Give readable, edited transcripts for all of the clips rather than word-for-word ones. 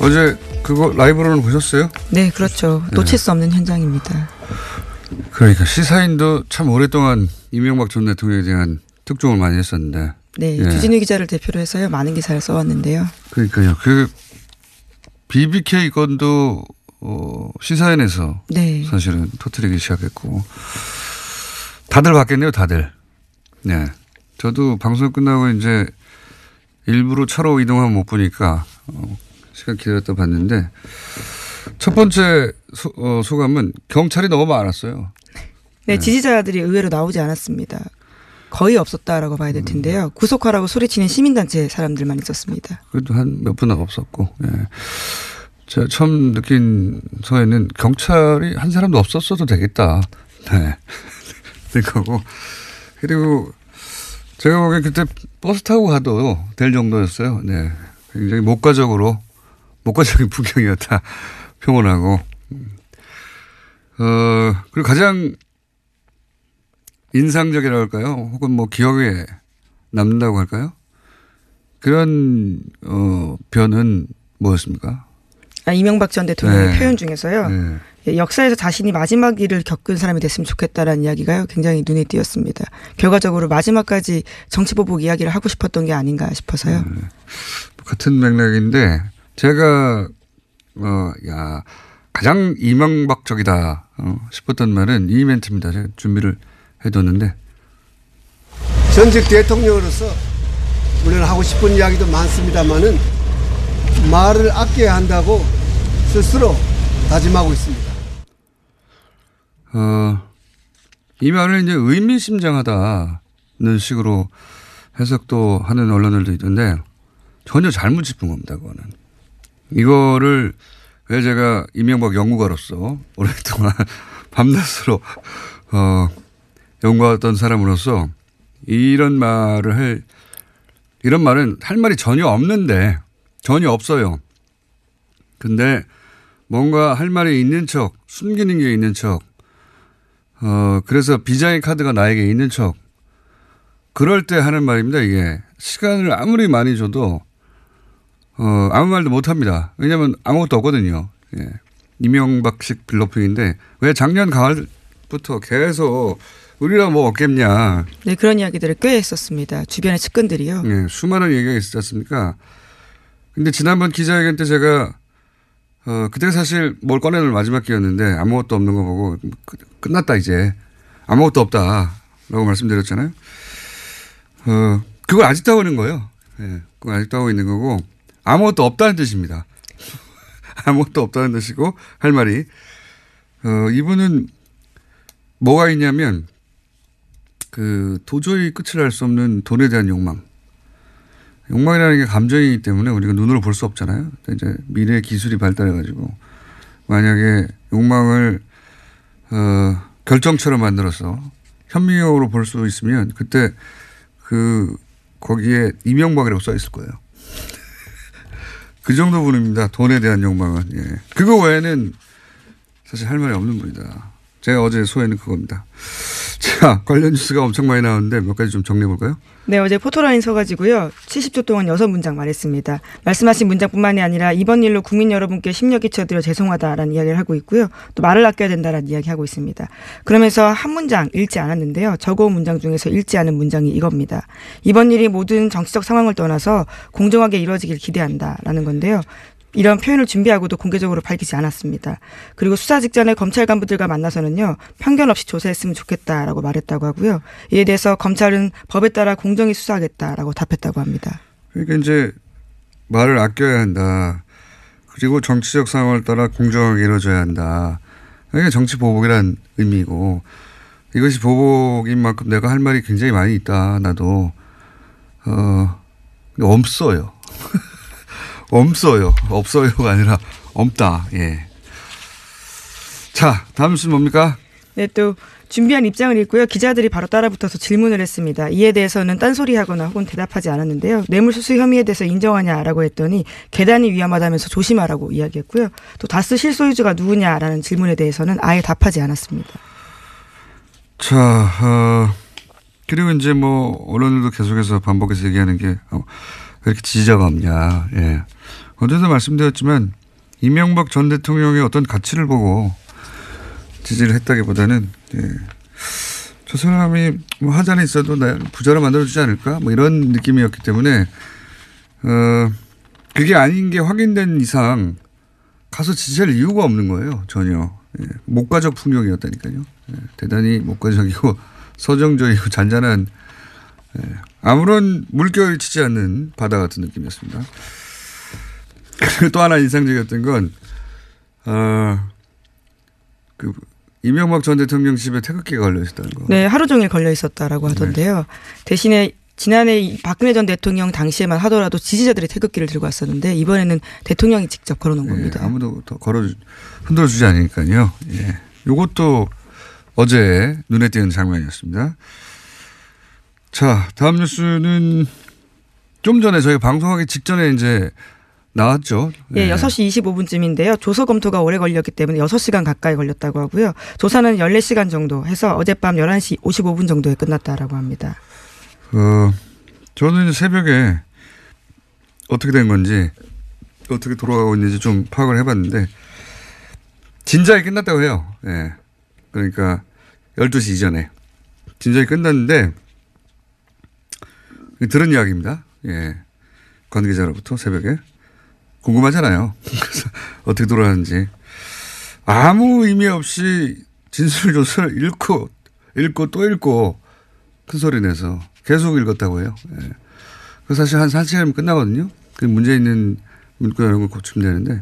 어제 그거 라이브로는 보셨어요? 네, 그렇죠. 놓칠 수 없는 현장입니다. 그러니까 시사인도 참 오랫동안 이명박 전 대통령에 대한 특종을 많이 했었는데. 네, 주진우 기자를 대표로 해서요. 많은 기사를 써왔는데요. 그러니까요. 그 BBK 건도 시사인에서 네. 사실은 터뜨리기 시작했고 다들 봤겠네요. 다들. 네. 저도 방송 끝나고 이제 일부러 차로 이동하면 못 보니까 시간 기다렸다 봤는데 첫 번째 소감은 경찰이 너무 많았어요. 네, 지지자들이 의외로 나오지 않았습니다. 거의 없었다라고 봐야 될 텐데요. 구속하라고 소리치는 시민단체 사람들만 있었습니다. 그래도 한 몇 분은 없었고. 예. 제가 처음 느낀 서에는 경찰이 한 사람도 없었어도 되겠다. 네. 생각하고. 그리고 제가 보기엔 그때 버스 타고 가도 될 정도였어요. 네. 굉장히 목가적인 풍경이었다. 평온하고. 그리고 가장 인상적이라고 할까요? 혹은 뭐 기억에 남는다고 할까요? 그런, 변은 뭐였습니까? 이명박 전 대통령의 네. 표현 중에서요. 네. 역사에서 자신이 마지막 일을 겪은 사람이 됐으면 좋겠다라는 이야기가요. 굉장히 눈에 띄었습니다. 결과적으로 마지막까지 정치보복 이야기를 하고 싶었던 게 아닌가 싶어서요. 같은 맥락인데 제가 가장 이명박적이다 싶었던 말은 이 멘트입니다. 제가 준비를 해뒀는데 전직 대통령으로서 물론 하고 싶은 이야기도 많습니다만은 말을 아껴야 한다고 스스로 다짐하고 있습니다. 이 말을 이제 의미심장하다는 식으로 해석도 하는 언론들도 있던데 전혀 잘못 짚은 겁니다. 그거는. 이거를 왜 제가 이명박 연구가로서 오랫동안 밤낮으로 연구했던 사람으로서 이런 말은 할 말이 전혀 없는데 전혀 없어요. 근데 뭔가 할 말이 있는 척, 숨기는 게 있는 척, 그래서 비장의 카드가 나에게 있는 척, 그럴 때 하는 말입니다, 이게. 시간을 아무리 많이 줘도, 아무 말도 못 합니다. 왜냐면 아무것도 없거든요. 예. 이명박식 빌로핑인데, 왜 작년 가을부터 계속 우리가 뭐 없겠냐. 네, 그런 이야기들을 꽤 했었습니다. 주변의 측근들이요. 네, 수많은 얘기가 있었지 않습니까? 근데 지난번 기자회견 때 제가 그때 사실 뭘 꺼내놓을 마지막 기회였는데 아무것도 없는 거 보고 끝났다 이제 아무것도 없다라고 말씀드렸잖아요. 그걸 아직도 하고 있는 거예요. 네, 그걸 아직도 하고 있는 거고 아무것도 없다는 뜻입니다. 아무것도 없다는 뜻이고 할 말이 이분은 뭐가 있냐면 도저히 끝을 알 수 없는 돈에 대한 욕망. 욕망이라는 게 감정이기 때문에 우리가 눈으로 볼 수 없잖아요. 이제 미래 기술이 발달해가지고 만약에 욕망을 결정처럼 만들어서 현미경으로 볼 수 있으면 그때 거기에 이명박이라고 써 있을 거예요. 그 정도 분입니다. 돈에 대한 욕망은. 예. 그거 외에는 사실 할 말이 없는 분이다. 제가 어제 소회는 그겁니다. 자, 관련 뉴스가 엄청 많이 나오는데 몇 가지 좀 정리해 볼까요? 네, 어제 포토라인 서가지고요. 70초 동안 6문장 말했습니다. 말씀하신 문장뿐만이 아니라 이번 일로 국민 여러분께 심려 끼쳐드려 죄송하다라는 이야기를 하고 있고요. 또 말을 아껴야 된다라는 이야기하고 있습니다. 그러면서 한 문장 읽지 않았는데요. 적어온 문장 중에서 읽지 않은 문장이 이겁니다. 이번 일이 모든 정치적 상황을 떠나서 공정하게 이루어지길 기대한다라는 건데요. 이런 표현을 준비하고도 공개적으로 밝히지 않았습니다. 그리고 수사 직전에 검찰 간부들과 만나서는요. 편견 없이 조사했으면 좋겠다라고 말했다고 하고요. 이에 대해서 검찰은 법에 따라 공정히 수사하겠다라고 답했다고 합니다. 그러니까 이제 말을 아껴야 한다. 그리고 정치적 상황을 따라 공정하게 이루어져야 한다. 이게 정치 보복이란 의미고 이것이 보복인 만큼 내가 할 말이 굉장히 많이 있다. 나도 없어요. 없어요가 아니라 없다. 예. 자, 다음 뉴스 뭡니까? 네, 또 준비한 입장을 읽고요. 기자들이 바로 따라붙어서 질문을 했습니다. 이에 대해서는 딴소리하거나 혹은 대답하지 않았는데요. 뇌물수수 혐의에 대해서 인정하냐라고 했더니 계단이 위험하다면서 조심하라고 이야기했고요. 또 다스 실소유주가 누구냐라는 질문에 대해서는 아예 답하지 않았습니다. 자, 그리고 이제 뭐 언론들도 계속해서 반복해서 얘기하는 게 왜 이렇게 지지자가 없냐. 예. 어제도 말씀드렸지만 이명박 전 대통령의 어떤 가치를 보고 지지를 했다기보다는 저 사람이 뭐 하자는 있어도 나 부자로 만들어주지 않을까 뭐 이런 느낌이었기 때문에 그게 아닌 게 확인된 이상 가서 지지할 이유가 없는 거예요. 전혀. 목가적 풍경이었다니까요. 대단히 목가적이고 서정적이고 잔잔한 아무런 물결이 치지 않는 바다 같은 느낌이었습니다. 그리고 또 하나 인상적이었던 건 그 이명박 전 대통령 집에 태극기가 걸려 있었다는 거. 네, 하루 종일 걸려 있었다라고 하던데요. 네. 대신에 지난해 박근혜 전 대통령 당시에만 하더라도 지지자들이 태극기를 들고 왔었는데 이번에는 대통령이 직접 걸어놓은 겁니다. 아무도 더 흔들어주지 않으니까요. 이것도 어제 눈에 띄는 장면이었습니다. 자, 다음 뉴스는 좀 전에 저희 방송하기 직전에 이제 나왔죠. 예, 6시 25분쯤인데요. 조서 검토가 오래 걸렸기 때문에 6시간 가까이 걸렸다고 하고요. 조사는 14시간 정도 해서 어젯밤 11시 55분 정도에 끝났다라고 합니다. 저는 새벽에 어떻게 된 건지 어떻게 돌아가고 있는지 좀 파악을 해봤는데 진작에 끝났다고 해요. 그러니까 12시 이전에 진작에 끝났는데 들은 이야기입니다. 관계자로부터 새벽에. 궁금하잖아요. 그래서 어떻게 돌아가는지. 아무 의미 없이 진술조서를 읽고 또 읽고 큰 소리 내서 계속 읽었다고 해요. 그 사실 한 1시간이면 끝나거든요. 그 문제 있는 문구 이런 거 고치면 되는데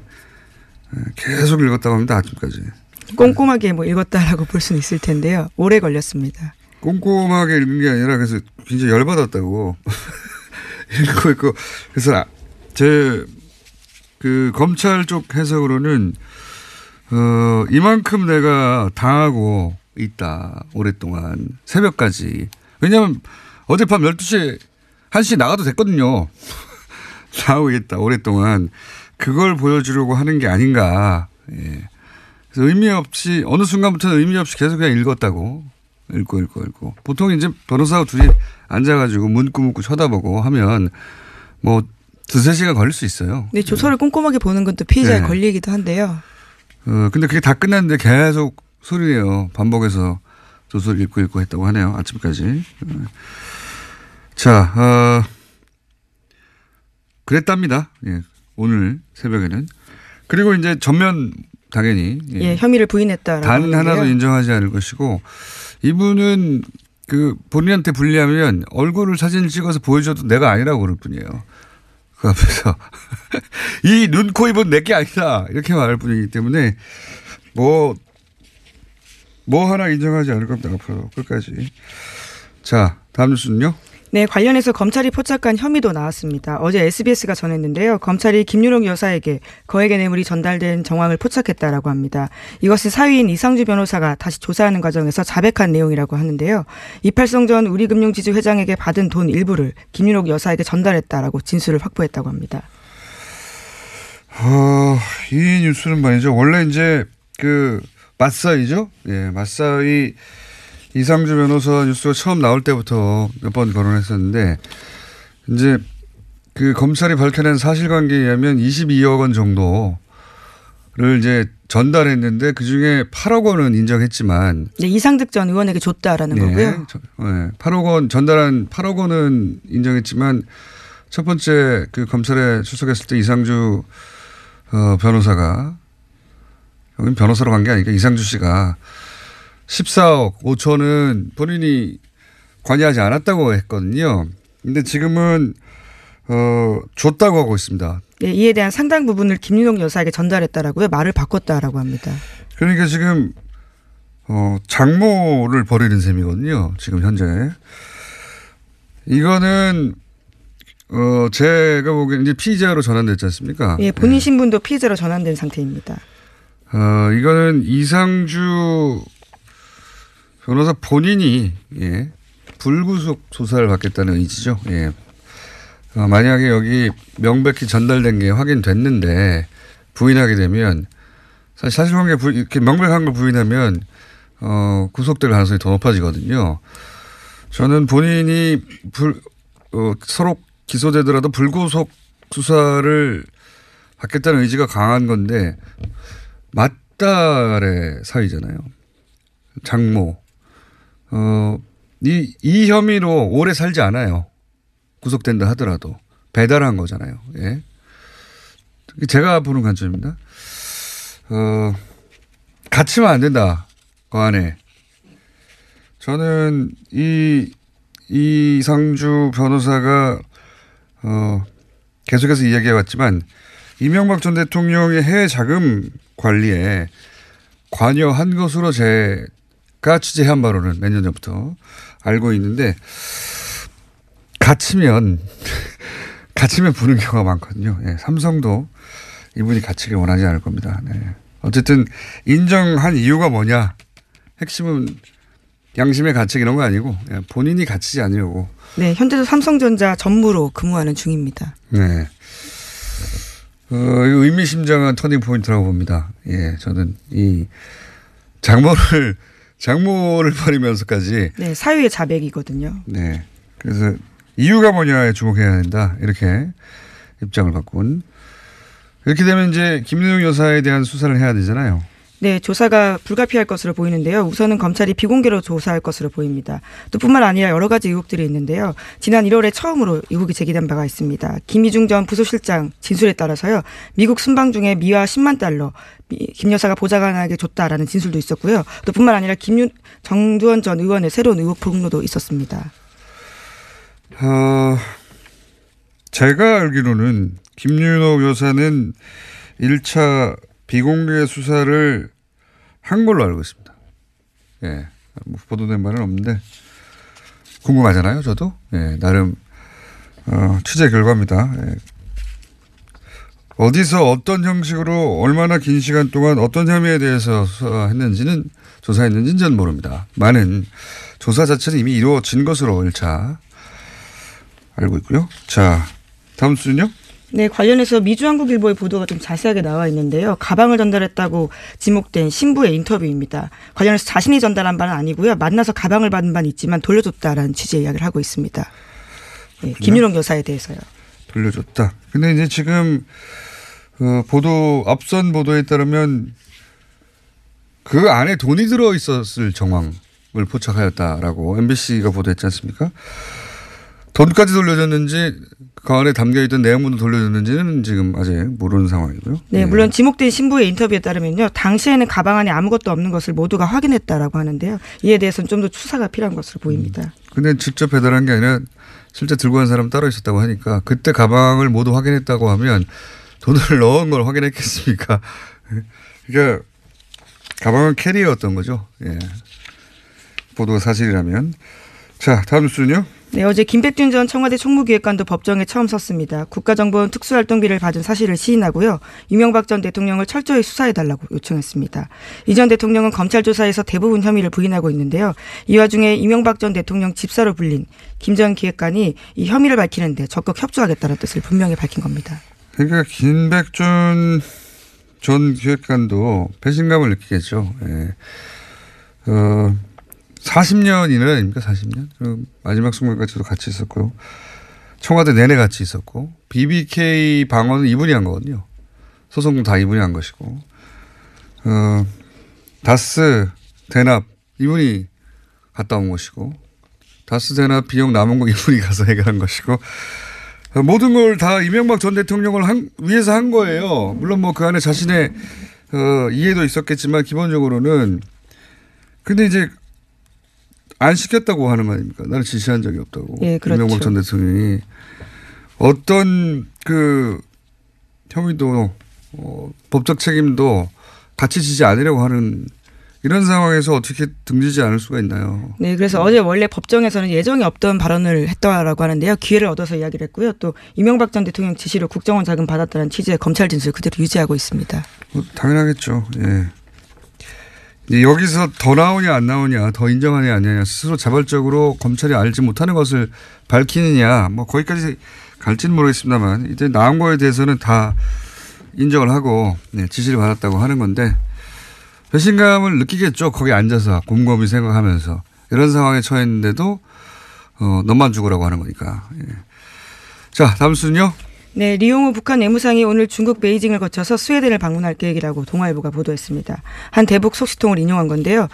계속 읽었다고 합니다. 아침까지. 꼼꼼하게 뭐 읽었다라고 볼 수는 있을 텐데요. 오래 걸렸습니다. 꼼꼼하게 읽은 게 아니라 그래서 굉장히 열받았다고. 읽고 그래서 그 검찰 쪽 해석으로는 이만큼 내가 당하고 있다. 오랫동안 새벽까지. 왜냐하면 어젯밤 12시에 1시에 나가도 됐거든요. 나오고 있다. 오랫동안. 그걸 보여주려고 하는 게 아닌가. 그래서 의미 없이 어느 순간부터는 의미 없이 계속 그냥 읽었다고. 읽고. 보통 이제 변호사하고 둘이 앉아가지고 문구 쳐다보고 하면 뭐 2-3시간 걸릴 수 있어요. 네, 조서를 꼼꼼하게 보는 것도 피의자의 권리이기도 한데요. 근데 그게 다 끝났는데 계속 소리내요. 반복해서 조서를 읽고 했다고 하네요. 아침까지. 자, 그랬답니다. 오늘 새벽에는. 그리고 이제 전면 당연히. 혐의를 부인했다라고 단 하는데요. 하나도 인정하지 않을 것이고 이분은 그 본인한테 불리하면 얼굴을 사진을 찍어서 보여줘도 내가 아니라고 그럴 뿐이에요. 그 앞에서 이 눈, 코, 입은 내게 아니다 이렇게 말할 뿐이기 때문에 뭐 하나 인정하지 않을 겁니다. 앞으로 끝까지. 자, 다음 뉴스는요. 네, 관련해서 검찰이 포착한 혐의도 나왔습니다. 어제 SBS가 전했는데요. 검찰이 김윤옥 여사에게 거액의 뇌물이 전달된 정황을 포착했다라고 합니다. 이것은 사위인 이상주 변호사가 다시 조사하는 과정에서 자백한 내용이라고 하는데요. 이팔성 전 우리금융지주 회장에게 받은 돈 일부를 김윤옥 여사에게 전달했다라고 진술을 확보했다고 합니다. 이 뉴스는 말이죠. 원래 이제 그 맞사이죠. 맞사이 이상주 변호사 뉴스가 처음 나올 때부터 몇 번 거론했었는데 이제 그 검찰이 밝혀낸 사실관계에 의하면 22억 원 정도를 이제 전달했는데 그중에 8억 원은 인정했지만 이상득 전 의원에게 줬다라는 거고요. 8억 원 전달한 8억 원은 인정했지만 첫 번째 그 검찰에 출석했을 때 이상주 변호사가 여긴 변호사로 간 게 아니니까 이상주 씨가 14억 5천은 본인이 관여하지 않았다고 했거든요. 근데 지금은 줬다고 하고 있습니다. 네, 이에 대한 상당 부분을 김윤옥 여사에게 전달했다라고요. 말을 바꿨다라고 합니다. 그러니까 지금 장모를 벌이는 셈이거든요. 지금 현재. 이거는 제가 보기에는 이제 피의자로 전환됐지 않습니까? 예, 본인 신분도 피의자로 전환된 상태입니다. 이거는 이상주 변호사 본인이 불구속 조사를 받겠다는 의지죠. 만약에 여기 명백히 전달된 게 확인됐는데 부인하게 되면 사실관계 이렇게 명백한 걸 부인하면 구속될 가능성이 더 높아지거든요. 저는 본인이 서로 기소되더라도 불구속 수사를 받겠다는 의지가 강한 건데 맞딸의 사위잖아요. 장모. 이 혐의로 오래 살지 않아요. 구속된다 하더라도. 배달한 거잖아요. 예. 제가 보는 관점입니다. 갇히면 안 된다. 그 안에. 저는 이상주 변호사가 계속해서 이야기해 왔지만 이명박 전 대통령의 해외 자금 관리에 관여한 것으로 제가 취재한 바로는 몇 년 전부터 알고 있는데 갇히면 부는 경우가 많거든요. 예, 삼성도 이분이 갇히길 원하지 않을 겁니다. 네. 어쨌든 인정한 이유가 뭐냐. 핵심은 양심의 가책 이런 거 아니고 본인이 갇히지 않으려고. 네, 현재도 삼성전자 전무로 근무하는 중입니다. 네. 의미심장한 터닝 포인트라고 봅니다. 예, 저는 이 장모를 버리면서까지. 네, 사유의 자백이거든요. 네. 그래서 이유가 뭐냐에 주목해야 된다. 이렇게 입장을 바꾼. 이렇게 되면 이제 김윤옥 여사에 대한 수사를 해야 되잖아요. 네, 조사가 불가피할 것으로 보이는데요. 우선은 검찰이 비공개로 조사할 것으로 보입니다. 또 뿐만 아니라 여러 가지 의혹들이 있는데요. 지난 1월에 처음으로 의혹이 제기된 바가 있습니다. 김희중 전 부소실장 진술에 따라서요. 미국 순방 중에 미화 10만 달러 김 여사가 보좌관에게 줬다라는 진술도 있었고요. 또 뿐만 아니라 정두원 전 의원의 새로운 의혹 폭로도 있었습니다. 제가 알기로는 김윤옥 여사는 1차 비공개 수사를 한 걸로 알고 있습니다. 예. 뭐 보도된 바는 없는데 궁금하잖아요. 저도. 예. 나름 취재 결과입니다. 예. 어디서 어떤 형식으로 얼마나 긴 시간 동안 어떤 혐의에 대해서 조사했는지는 전 모릅니다. 많은 조사 자체는 이미 이루어진 것으로 1차 알고 있고요. 자, 다음 수는요? 네, 관련해서 미주한국일보의 보도가 좀 자세하게 나와 있는데요. 가방을 전달했다고 지목된 신부의 인터뷰입니다. 관련해서 자신이 전달한 바는 아니고요. 만나서 가방을 받은 바는 있지만 돌려줬다라는 취지의 이야기를 하고 있습니다. 네, 김윤옥 여사에 대해서요. 돌려줬다. 근데 이제 지금 앞선 보도에 따르면 그 안에 돈이 들어 있었을 정황을 포착하였다라고 MBC가 보도했지 않습니까? 돈까지 돌려줬는지 그 안에 담겨있던 내용물도 돌려줬는지는 지금 아직 모르는 상황이고요. 네, 물론 지목된 신부의 인터뷰에 따르면요. 당시에는 가방 안에 아무것도 없는 것을 모두가 확인했다라고 하는데요. 이에 대해서는 좀 더 수사가 필요한 것으로 보입니다. 근데 직접 배달한 게 아니라 실제 들고 간 사람 따로 있었다고 하니까 그때 가방을 모두 확인했다고 하면 돈을 넣은 걸 확인했겠습니까? 그러니까 가방은 캐리어였던 거죠. 예. 보도가 사실이라면. 자, 다음 뉴스는요. 네, 어제 김백준 전 청와대 총무기획관도 법정에 처음 섰습니다. 국가정보원 특수활동비를 받은 사실을 시인하고요. 이명박 전 대통령을 철저히 수사해달라고 요청했습니다. 이 전 대통령은 검찰 조사에서 대부분 혐의를 부인하고 있는데요. 이 와중에 이명박 전 대통령 집사로 불린 김 전 기획관이 이 혐의를 밝히는데 적극 협조하겠다는 뜻을 분명히 밝힌 겁니다. 그러니까 김백준 전 기획관도 배신감을 느끼겠죠. 예. 40년이나 아닙니까? 40년? 마지막 순간까지도 같이 있었고요. 청와대 내내 같이 있었고 BBK 방어는 이분이 한 거거든요. 소송도 다 이분이 한 것이고 다스 대납 이분이 갔다 온 것이고 다스 대납 비용 남은 거 이분이 가서 해결한 것이고 모든 걸 다 이명박 전 대통령을 위해서 한 거예요. 물론 뭐 그 안에 자신의 이해도 있었겠지만 기본적으로는 근데 이제 안 시켰다고 하는 거 아닙니까? 나는 지시한 적이 없다고. 예, 그렇죠. 이명박 전 대통령이 어떤 혐의도 법적 책임도 같이 지지 않으려고 하는 이런 상황에서 어떻게 등지지 않을 수가 있나요? 네, 그래서 어제 원래 법정에서는 예정이 없던 발언을 했다라고 하는데요. 기회를 얻어서 이야기를 했고요. 또 이명박 전 대통령 지시로 국정원 자금 받았다는 취지의 검찰 진술 그대로 유지하고 있습니다. 당연하겠죠. 예. 여기서 더 나오냐 안 나오냐 더 인정하냐 안 하냐 스스로 자발적으로 검찰이 알지 못하는 것을 밝히느냐 뭐 거기까지 갈지는 모르겠습니다만 이제 나온 거에 대해서는 다 인정을 하고 지시를 받았다고 하는 건데 배신감을 느끼겠죠. 거기 앉아서 곰곰이 생각하면서 이런 상황에 처했는데도 너만 죽으라고 하는 거니까. 예. 자, 다음 순요. 네, 리용호 북한 외무상이 오늘 중국 베이징을 거쳐서 스웨덴을 방문할 계획이라고 동아일보가 보도했습니다. 한 대북 소식통을 인용한 건데요.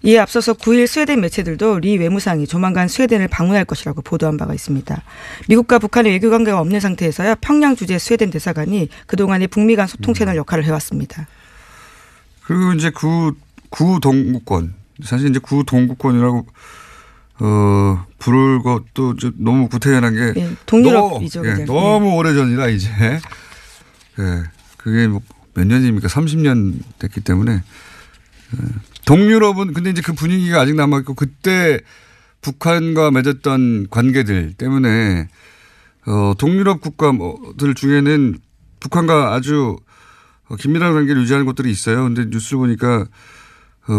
이에 앞서서 9일 스웨덴 매체들도 리 외무상이 조만간 스웨덴을 방문할 것이라고 보도한 바가 있습니다. 미국과 북한의 외교관계가 없는 상태에서야 평양 주재 스웨덴 대사관이 그동안의 북미 간 소통 채널 역할을 해왔습니다. 그리고 이제 구동구권, 사실 이제 구동구권이라고 부를 것도 너무 구태연한 게 네, 동유럽이죠. 너무 오래전이라 이제 그게 뭐 몇 년입니까? 30년 됐기 때문에 동유럽은 근데 이제 그 분위기가 아직 남아있고 그때 북한과 맺었던 관계들 때문에 동유럽 국가들 중에는 북한과 아주 긴밀한 관계를 유지하는 곳들이 있어요. 근데 뉴스를 보니까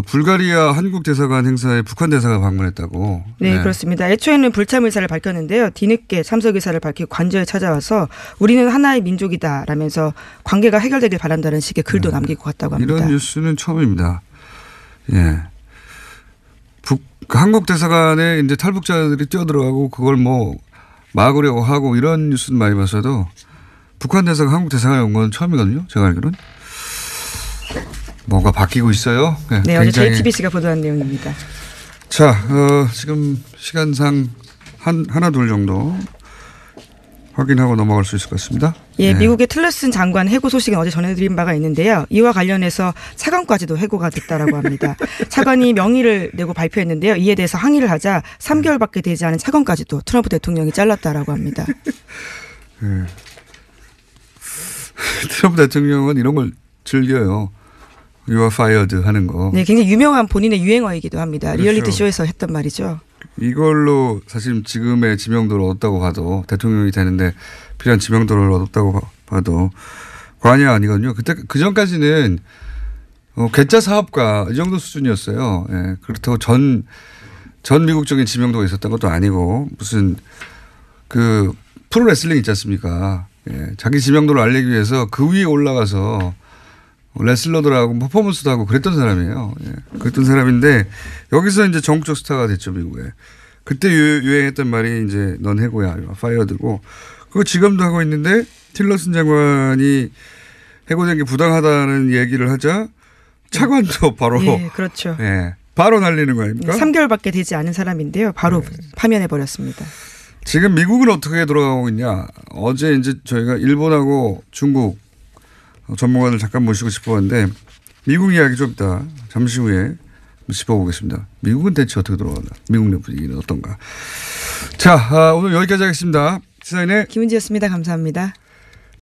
불가리아 한국 대사관 행사에 북한 대사가 방문했다고. 네, 그렇습니다. 애초에는 불참 의사를 밝혔는데요. 뒤늦게 참석 의사를 밝히고 관저에 찾아와서 우리는 하나의 민족이다라면서 관계가 해결되길 바란다는 식의 글도 남기고 갔다고 합니다. 이런 뉴스는 처음입니다. 예. 한국 대사관에 이제 탈북자들이 뛰어들어가고 그걸 뭐 막으려고 하고 이런 뉴스는 많이 봤어도 북한 대사가 한국 대사관에 온 건 처음이거든요. 제가 알기로는. 뭔가 바뀌고 있어요. 네, 어제 JTBC가 보도한 내용입니다. 자, 지금 시간상 하나 둘 정도 확인하고 넘어갈 수 있을 것 같습니다. 예, 네. 미국의 틸러슨 장관 해고 소식은 어제 전해드린 바가 있는데요. 이와 관련해서 차관까지도 해고가 됐다라고 합니다. 차관이 명의를 내고 발표했는데요. 이에 대해서 항의를 하자 3개월밖에 되지 않은 차관까지도 트럼프 대통령이 잘랐다라고 합니다. 네. 트럼프 대통령은 이런 걸 즐겨요. You are fired 하는 거. 네, 굉장히 유명한 본인의 유행어이기도 합니다. 그렇죠. 리얼리티 쇼에서 했던 말이죠. 이걸로 사실 지금의 지명도를 얻었다고 봐도 대통령이 되는데 필요한 지명도를 얻었다고 봐도 과언이 아니거든요. 그 전까지는 괴짜 사업가 이 정도 수준이었어요. 예, 그렇다고 전 미국적인 지명도가 있었던 것도 아니고 무슨 그 프로레슬링 있지 않습니까? 예, 자기 지명도를 알리기 위해서 그 위에 올라가서 레슬러들하고 퍼포먼스도 하고 그랬던 사람이에요. 예. 그랬던 사람인데 여기서 이제 전국적 스타가 됐죠, 미국에. 그때 유행했던 말이 이제 넌 해고야, 파이어드고. 그거 지금도 하고 있는데 틸러슨 장관이 해고된 게 부당하다는 얘기를 하자 차관도 바로. 예, 그렇죠. 예, 바로 날리는 거 아닙니까? 3개월밖에 되지 않은 사람인데요. 바로 파면해버렸습니다. 지금 미국은 어떻게 돌아가고 있냐. 어제 이제 저희가 일본하고 중국 전문가들 잠깐 모시고 싶었는데 미국 이야기 좀 이따 잠시 후에 짚어보겠습니다. 미국은 대체 어떻게 돌아가나. 미국 내 분위기는 어떤가. 자, 오늘 여기까지 하겠습니다. 시사인의 김은지였습니다. 감사합니다.